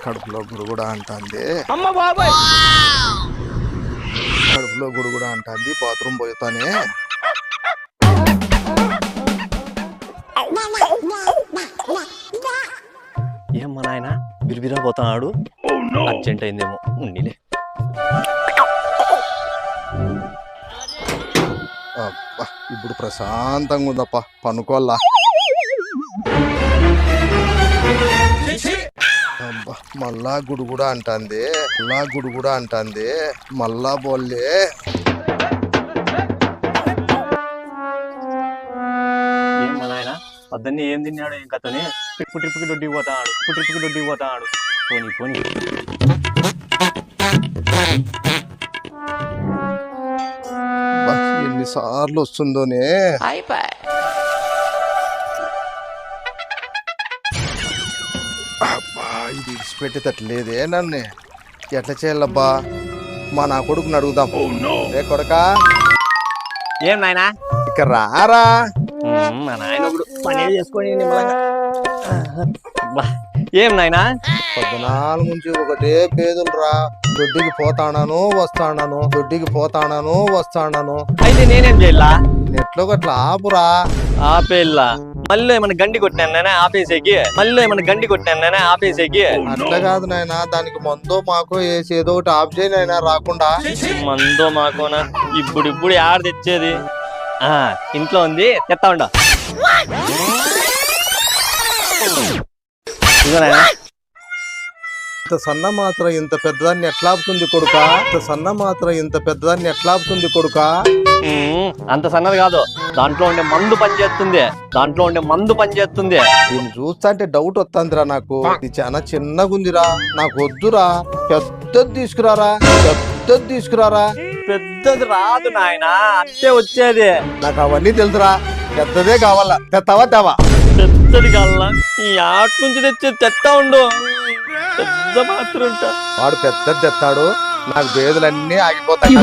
కడుపులో గుడుగుడ అంటుంది. అమ్మ బాబాయ్, కడుపులో గుడుగుడ అంటుంది. బాత్రూమ్ పోతానే. ఏం మా నాయన బిరిబిరా పోతున్నాడు. అర్జెంట్ అయిందేమో, ఉండిలే. అబ్బా, ఇప్పుడు ప్రశాంతంగా ఉందప్ప, పనుకోల్లా. అబ్బా, మళ్ళా గుడుగుడ అంటుంది. మళ్ళా బోల్లే. ఏం మా నాయన పొద్దున్నే ఏం తిన్నాడు, ఏం కథని ట్రిప్కి దొడ్డికి పోతాడు. పోనీ అబ్బా, ఎన్నిసార్లు వస్తుందోనే. అబ్బా, ఇది విడిచిపెట్టేటట్లేదే నన్ను. ఎట్లా చేయాలబ్బా? నా కొడుకుని అడుగుదాం. రే కొడకా, ఏం నాయనా, ఇక రారా. మా నాయన ఇప్పుడు పని చేసుకొని నిమ్మలంగా. ఏం నాయనా, పొద్దునాల నుంచి ఒకటే పేదలురా. దొడ్డికి పోతాడాను వస్తాడాను. అయితే నేనేం చేయాలా? నెట్లో గట్లా ఆపురా. ఆపేళ్ళా? మళ్ళీ ఏమైనా గండి కొట్టినా ఆపేసేకి? అట్లా కాదు నాయనా, దానికి మందో మాకో వేసి ఏదో ఒకటి ఆఫ్ చేయి నాయనా, రాకుండా. మందో మాకోనా? ఇప్పుడు ఆడ తెచ్చేది? ఇంట్లో ఉంది, తెస్తా ఉండ. ఇంత సన్న మాత్రం ఇంత పెద్దదాన్ని ఎట్లా ఆపుతుంది కొడుకా? అంత సన్నది కాదు, దాంట్లో ఉండే మందు పనిచేస్తుంది. దీన్ని చూస్తా అంటే డౌట్ వస్తుందిరా నాకు. ఇది చాలా చిన్నగా ఉందిరా, నాకు వద్దురా. పెద్దది తీసుకురారా. పెద్దది రాదు నాయన, అంతే వచ్చేది. నాకు అవన్నీ తెలుసురా, పెద్దదే కావాలా. తెస్తావా? పెద్దది కావాలా? ఈ ఆట నుంచి తెచ్చేది తెస్తా ఉండు. పెద్ద మాత్రం వాడు పెద్దది తెస్తాడు, నాకు వేదులన్నీ ఆగిపోతాయి.